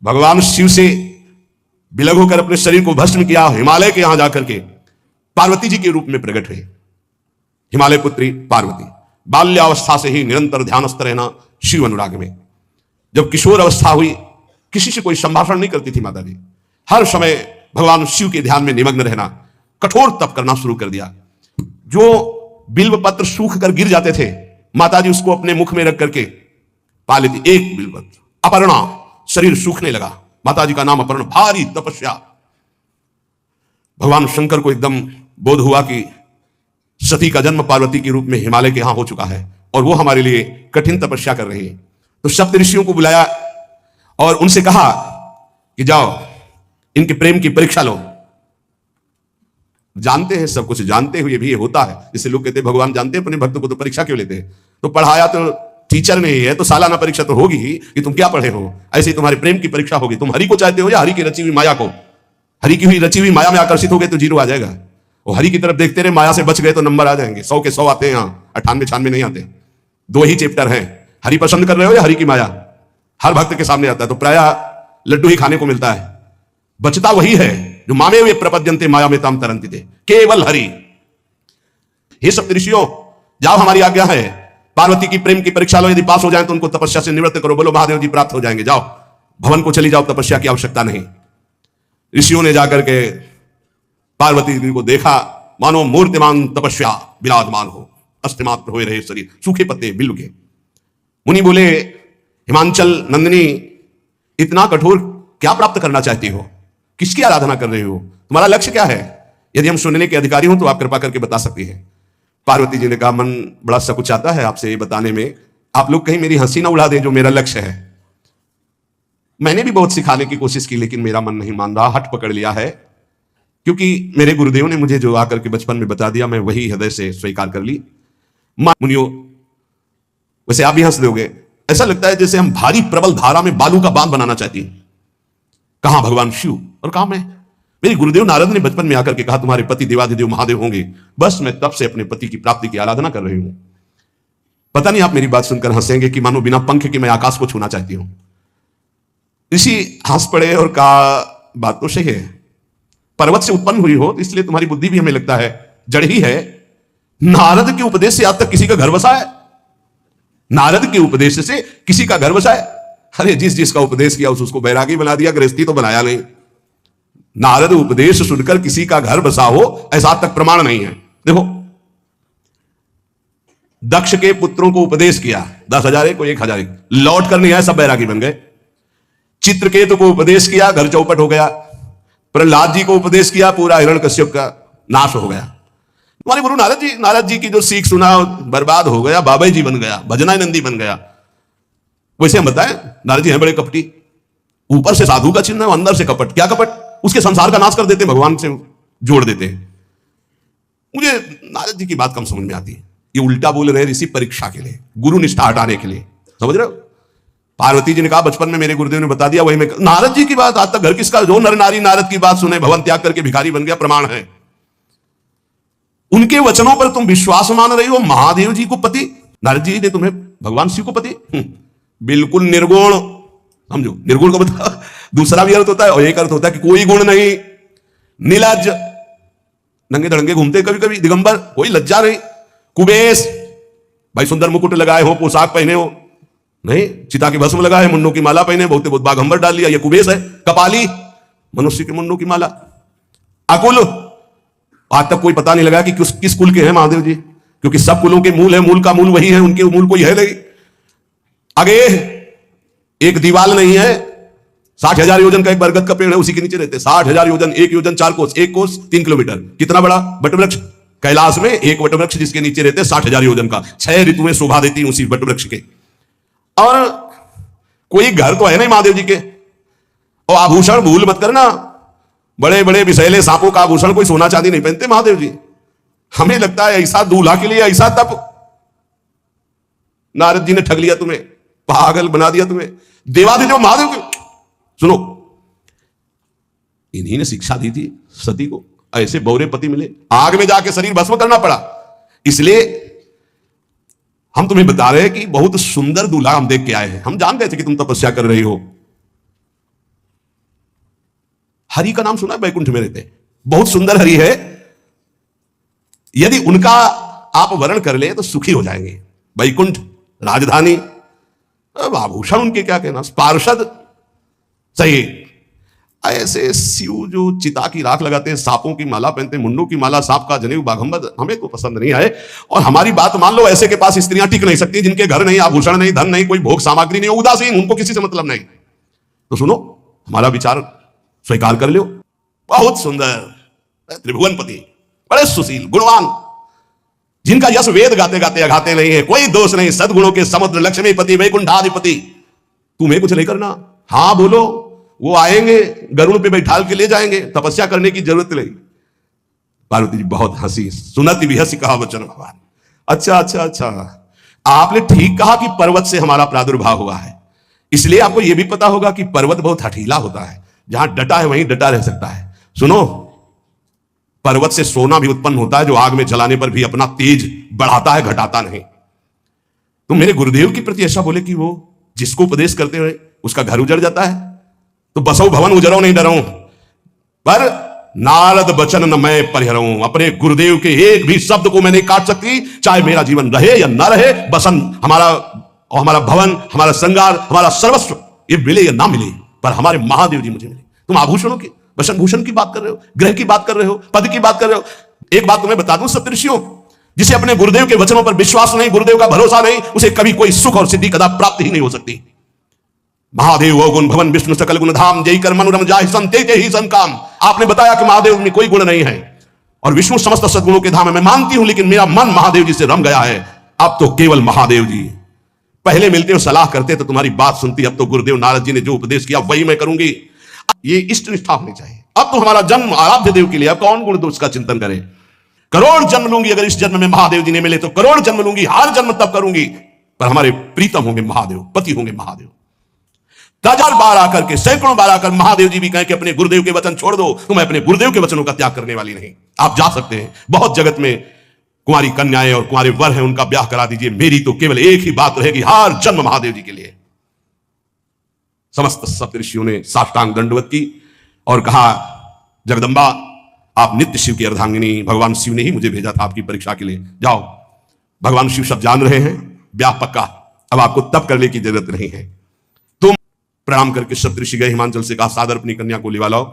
भगवान शिव से विलग होकर अपने शरीर को भस्म किया, हिमालय के यहां जाकर के पार्वती जी के रूप में प्रकट हुए। हिमालय पुत्री पार्वती बाल्यावस्था से ही निरंतर ध्यानस्थ रहना शिव अनुराग में। जब किशोर अवस्था हुई, किसी से कोई संभाषण नहीं करती थी माता जी, हर समय भगवान शिव के ध्यान में निमग्न रहना, कठोर तप करना शुरू कर दिया। जो बिल्व पत्र सूख कर गिर जाते थे, माता जी उसको अपने मुख में रख करके पा लेती। एक बिल्व पत्र, अपर्णा, शरीर सूखने लगा। माता जी का नाम अपर्णा, भारी तपस्या। भगवान शंकर को एकदम बोध हुआ कि सती का जन्म पार्वती के रूप में हिमालय के यहां हो चुका है और वो हमारे लिए कठिन तपस्या कर रही है। तो सप्त ऋषियों को बुलाया और उनसे कहा कि जाओ इनके प्रेम की परीक्षा लो। जानते हैं, सब कुछ जानते हुए भी ये होता है। जैसे लोग कहते हैं भगवान जानते हैं अपने भक्तों को, तो परीक्षा क्यों लेते हैं? तो पढ़ाया तो टीचर ने ही है, तो सालाना परीक्षा तो होगी ही कि तुम क्या पढ़े हो। ऐसे ही तुम्हारे प्रेम की परीक्षा होगी। तुम हरि को चाहते हो या हरि की रची हुई माया को? हरि की हुई रची हुई माया में आकर्षित हो गए तो 0 आ जाएगा। और हरि की तरफ देखते रहे, माया से बच गए तो नंबर आ जाएंगे। 100 के 100 आते हैं, यहाँ 98-96 नहीं आते। 2 ही चैप्टर हैं, हरि पसंद कर रहे हो या हरि की माया। हर भक्त के सामने आता है, तो प्रायः लड्डू ही खाने को मिलता है। बचता वही है जो मामे वे प्रपद्यन्ते माया में ताम तरंति थे, केवल हरि। हे सप्तऋषियों, जाओ, हमारी आज्ञा है, पार्वती की प्रेम की परीक्षा लो। यदि पास हो जाए तो उनको तपस्या से निवृत्त करो। बोलो महादेव जी प्राप्त हो जाएंगे। जाओ भवन को चली जाओ, तपस्या की आवश्यकता नहीं। ऋषियों ने जाकर के पार्वती जी को देखा, मानो मूर्तिमान तपस्या विराजमान हो, अस्तिमात्र हुए रहे शरीर, सूखे पत्ते बिल्व के। मुनि बोले, हिमांचल नंदिनी, इतना कठोर क्या प्राप्त करना चाहती हो? किसकी आराधना कर रही हो? तुम्हारा लक्ष्य क्या है? यदि हम सुनने के अधिकारी हो तो आप कृपा करके बता सकती हैं। पार्वती जी ने कहा, मन बड़ा सकुचाता है आपसे ये बताने में। आप लोग कहीं मेरी हंसी ना उड़ा दें, जो मेरा लक्ष्य है। मैंने भी बहुत सिखाने की कोशिश की, लेकिन मेरा मन नहीं मान रहा, हट पकड़ लिया है। क्योंकि मेरे गुरुदेव ने मुझे जो आकर के बचपन में बता दिया, मैं वही हृदय से स्वीकार कर ली। मुनियो, वैसे आप भी हंस दोगे, ऐसा लगता है जैसे हम भारी प्रबल धारा में बालू का बांध बनाना चाहती हैं। कहां भगवान शिव और कहां मैं? मेरे गुरुदेव नारद ने बचपन में आकर के कहा, तुम्हारे पति देवाधिदेव महादेव होंगे। बस मैं तब से अपने पति की प्राप्ति की आराधना कर रही हूं। पता नहीं आप मेरी बात सुनकर हंसेंगे कि मानो बिना पंख के मैं आकाश को छूना चाहती हूं। ऋषि हंस पड़े और कहा, बात तो सही है, पर्वत से उत्पन्न हुई हो, इसलिए तुम्हारी बुद्धि भी हमें लगता है जड़ ही है। नारद के उपदेश से आज तक किसी का घर बसा है? नारद के उपदेश से किसी का घर बसा है? अरे जिसका उपदेश किया उसको बैरागी बना दिया, गृहस्थी तो बनाया नहीं। नारद उपदेश सुनकर किसी का घर बसा हो, ऐसा तक प्रमाण नहीं है। देखो, दक्ष के पुत्रों को उपदेश किया, 10,000 को 1,000, लौट कर नहीं आए, सब बैरागी बन गए। चित्रकेतु को उपदेश किया, घर चौपट हो गया। प्रहलाद जी को उपदेश किया, पूरा हिरण्यकश्यप का नाश हो गया। हमारे गुरु नारद जी की जो सीख सुना बर्बाद हो गया, बाबा जी बन गया, भजनानंदी बन गया। वैसे हम बताएं, नारद जी हैं बड़े कपटी, ऊपर से साधु का चिन्ह है, अंदर से कपट। क्या कपट? उसके संसार का नाश कर देते, भगवान से जोड़ देते हैं। मुझे नारद जी की बात कम समझ में आती है। ये उल्टा बोल रहे ऋषि परीक्षा के लिए, गुरु निष्ठा हटाने के लिए, समझ रहे हो? पार्वती जी ने कहा, बचपन में मेरे गुरुदेव ने बता दिया, वही मैं। नारद जी की बात आज तक घर किसका? जो नर नारी नारद की बात सुने, भवन त्याग करके भिखारी बन गया, प्रमाण है। उनके वचनों पर तुम विश्वास मान रही हो? महादेव जी को पति, नारद जी ने तुम्हें भगवान शिव को पति, बिल्कुल निर्गुण। समझो, निर्गुण का मतलब दूसरा भी अर्थ होता है और एक अर्थ होता है कि कोई गुण नहीं, नीलज, नंगे धड़ंगे घूमते, कभी कभी दिगंबर, कोई लज्जा नहीं। कुबेश, भाई सुंदर मुकुट लगाए हो, पोशाक पहने हो, नहीं, चिता की भस्म लगाए, मुन्नों की माला पहने, बहुत बाघंबर डाल लिया, ये कुबेश है। कपाली, मनुष्य के मुन्नों की माला। अकुल, आज तक कोई पता नहीं लगा कि किस कुल के हैं महादेव जी, क्योंकि सब कुलों के मूल है, मूल का मूल वही है, उनके मूल कोई है नहीं। आगे एक दीवाल नहीं है, 60,000 योजन का एक बरगद का पेड़ है, उसी के नीचे रहते। 60,000 योजन, 1 योजन 4 कोस, 1 कोस 3 किलोमीटर। कितना बड़ा वटवृक्ष? कैलाश में एक वटवृक्ष जिसके नीचे रहते 60,000 योजन का। 6 ऋतुएं शोभा देती उसी वटवृक्ष के। और कोई घर तो है नहीं महादेव जी के। और आभूषण भूल मत करना, बड़े बड़े विषैले सांपों का आभूषण कोई सोना चांदी नहीं पहनते महादेव जी। हमें लगता है ऐसा दूल्हा के लिए ऐसा तप। नारद जी ने ठग लिया तुम्हें, पागल बना दिया तुम्हें। देवाधिदेव महादेव के, सुनो, इन्हीं ने शिक्षा दी थी सती को, ऐसे बौरे पति मिले, आग में जाके शरीर भस्म करना पड़ा। इसलिए हम तुम्हें बता रहे हैं कि बहुत सुंदर दूल्हा हम देख के आए हैं। हम जान गए थे कि तुम तपस्या कर रही हो। हरि का नाम सुना है? वैकुंठ में रहते, बहुत सुंदर हरि है। यदि उनका आप वर्ण कर ले तो सुखी हो जाएंगे। वैकुंठ राजधानी, अब आभूषण उनके क्या कहना, पार्षद सही। ऐसे शिव जो चिता की राख लगाते हैं, सांपों की माला पहनते हैं, मुंडों की माला, सांप का जनेऊ बाघंबर, हमें तो पसंद नहीं आए। और हमारी बात मान लो, ऐसे के पास स्त्रियां टिक नहीं सकती, जिनके घर नहीं, आभूषण नहीं, धन नहीं, कोई भोग सामग्री नहीं, उदासीन, उनको किसी से मतलब नहीं। तो सुनो, हमारा विचार स्वीकार कर लो। बहुत सुंदर त्रिभुवनपति, बड़े सुशील गुणवान, जिनका यश वेद गाते गाते अघाते नहीं है, कोई दोष नहीं, सद्गुणों के समुद्र, लक्ष्मीपति, वैकुंठाधिपति। तुम्हें कुछ नहीं करना, हां बोलो, वो आएंगे, गरुड़ पे बैठाल के ले जाएंगे, तपस्या करने की जरूरत नहीं। पार्वती जी बहुत हंसी, सुनती भी हंसी, कहा वचन भगवान। अच्छा अच्छा अच्छा, आपने ठीक कहा कि पर्वत से हमारा प्रादुर्भाव हुआ है, इसलिए आपको यह भी पता होगा कि पर्वत बहुत हठीला होता है, जहां डटा है वहीं डटा रह सकता है। सुनो, पर्वत से सोना भी उत्पन्न होता है, जो आग में जलाने पर भी अपना तेज बढ़ाता है, घटाता नहीं। तुम मेरे गुरुदेव के प्रति ऐसा बोले कि वो जिसको उपदेश करते हुए उसका घर उजड़ जाता है, तो बसो भवन उजरो नहीं डरो, पर नारद बचन न मैं परिहरऊं। अपने गुरुदेव के एक भी शब्द को मैं नहीं काट सकती, चाहे मेरा जीवन रहे या ना रहे। बसन हमारा भवन, हमारा श्रृंगार, हमारा सर्वस्व, ये मिले या ना मिले, पर हमारे महादेव जी मुझे मिले। तुम आभूषणों की, वसन भूषण की बात कर रहे हो, ग्रह की बात कर रहे हो, पद की बात कर रहे हो। एक बात तुम्हें बता दूं सप्तऋषियों, जिसे अपने गुरुदेव के वचनों पर विश्वास नहीं, गुरुदेव का भरोसा नहीं, उसे कभी कोई सुख और सिद्धि कदा प्राप्त ही नहीं हो सकती। महादेव गुण भवन विष्णु सकल गुण धाम, जय कर मनुरम जाहि संते ही सन काम। आपने बताया कि महादेव में कोई गुण नहीं है और विष्णु समस्त सद्गुणों के धाम है। मैं मानती हूं, लेकिन मेरा मन महादेव जी से रम गया है। अब तो केवल महादेव जी, पहले मिलते हो सलाह करते तो तुम्हारी बात सुनती, अब तो गुरुदेव नारद जी ने जो उपदेश किया वही मैं करूंगी। ये इष्ट निष्ठा होनी चाहिए। अब तो हमारा जन्म आराध्य देव के लिए, अब कौन गुण दोष का चिंतन करे। करोड़ जन्म लूंगी, अगर इस जन्म में महादेव जी ने मिले तो करोड़ जन्म लूंगी, हर जन्म तब करूंगी, पर हमारे प्रीतम होंगे महादेव, पति होंगे महादेव। 1000 बार आकर के, सैकड़ों बार आकर महादेव जी भी कहें कि अपने गुरुदेव के वचन छोड़ दो, तो मैं अपने गुरुदेव के वचनों का त्याग करने वाली नहीं। आप जा सकते हैं, बहुत जगत में कुंवारी कन्याएं और कुंवारे वर हैं, उनका ब्याह करा दीजिए। मेरी तो केवल एक ही बात रहेगी, हर जन्म महादेव जी के लिए। समस्त सप्तऋषियों ने साष्टांग दंडवत की और कहा, जगदंबा आप नित्य शिव की अर्धांगिनी, भगवान शिव ने ही मुझे भेजा था आपकी परीक्षा के लिए। जाओ, भगवान शिव सब जान रहे हैं, ब्याह पक्का, अब आपको तप करने की जरूरत नहीं है। तुम प्रणाम करके सप्तऋषि गए, हिमांचल से कहा सादर अपनी कन्या को लिवा लाओ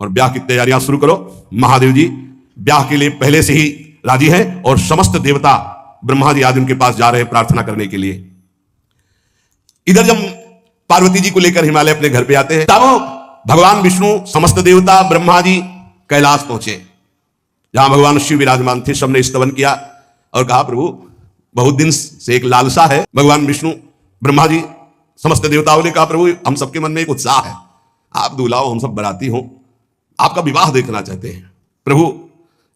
और ब्याह की तैयारियां शुरू करो। महादेव जी ब्याह के लिए पहले से ही राजी है और समस्त देवता ब्रह्मा जी आदि उनके पास जा रहे हैं प्रार्थना करने के लिए। इधर जब पार्वती जी को लेकर हिमालय अपने घर पे आते हैं, तब भगवान विष्णु, समस्त देवता, ब्रह्मा जी कैलाश पहुंचे, जहां भगवान शिव विराजमान थे। सबने स्तवन किया और कहा, प्रभु बहुत दिन से एक लालसा है। भगवान विष्णु, ब्रह्मा जी, समस्त देवताओं ने कहा, प्रभु हम सबके मन में एक उत्साह है, आप दूल्हा हो, हम सब बराती हो, आपका विवाह देखना चाहते हैं। प्रभु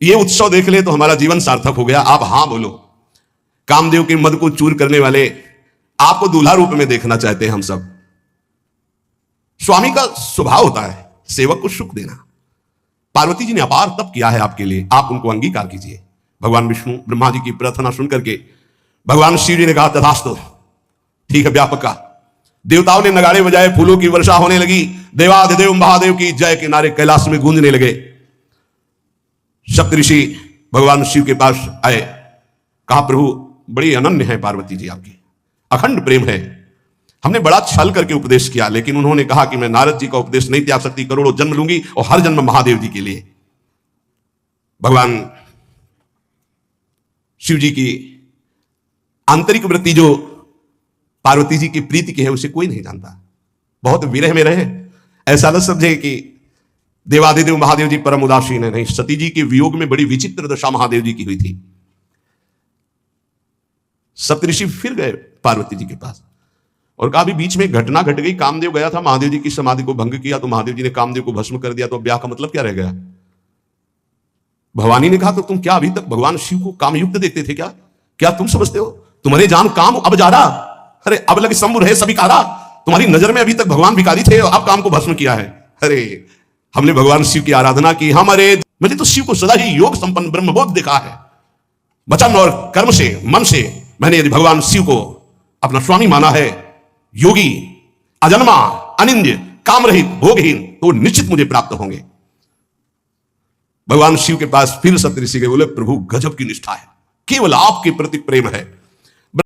ये उत्सव देख ले तो हमारा जीवन सार्थक हो गया, आप हां बोलो। कामदेव के मद को चूर करने वाले आपको दूल्हा रूप में देखना चाहते हैं हम सब। स्वामी का स्वभाव होता है सेवक को सुख देना। पार्वती जी ने अपार तप किया है आपके लिए, आप उनको अंगीकार कीजिए। भगवान विष्णु, ब्रह्मा जी की प्रार्थना सुन करके भगवान शिव जी ने कहा, तथास्तु, ठीक है, ब्याह पक्का। देवताओं ने नगाड़े बजाए, फूलों की वर्षा होने लगी, देवाधिदेव महादेव की जय के नारे कैलाश में गूंजने लगे। सप्तऋषि भगवान शिव के पास आए, कहा, प्रभु बड़ी अनन्य है पार्वती जी आपकी, अखंड प्रेम है। हमने बड़ा छल करके उपदेश किया, लेकिन उन्होंने कहा कि मैं नारद जी का उपदेश नहीं त्याग सकती, करोड़ों जन्म लूंगी और हर जन्म महादेव जी के लिए। भगवान शिव जी की आंतरिक वृत्ति जो पार्वती जी की प्रीति की है, उसे कोई नहीं जानता। बहुत विरह में रहे, ऐसा न समझे कि देवाधिदेव महादेव जी परम उदासीन है, नहीं। सती जी के वियोग में बड़ी विचित्र दशा महादेव जी की हुई थी। सप्तऋषि फिर गए पार्वती जी के पास और कहा, अभी बीच में घटना घट गई, कामदेव गया था, महादेव जी की समाधि को भंग किया, तो महादेव जी ने कामदेव को भस्म कर दिया, तो ब्याह का मतलब क्या रह गया। भवानी ने कहा, तो तुम क्या अभी तक भगवान शिव को कामयुक्त देखते थे क्या? क्या तुम समझते हो तुम्हारे जान काम अब जा रहा? अरे अब लग संबुर है सभी कारा, तुम्हारी नजर में अभी तक भगवान भिखारी थे और अब काम को भस्म किया है। अरे हमने भगवान शिव की आराधना की, हमारे मुझे तो शिव को सदा ही योग संपन्न ब्रह्मबोध देखा है। वचन और कर्म से, मन से मैंने यदि भगवान शिव को अपना स्वामी माना है, योगी, अजन्मा, अनिंद्य, काम रहित, भोगहीन, तो निश्चित मुझे प्राप्त होंगे। भगवान शिव के पास फिर सप्तऋषि गए, बोले प्रभु गजब की निष्ठा है, केवल आपके प्रति प्रेम है,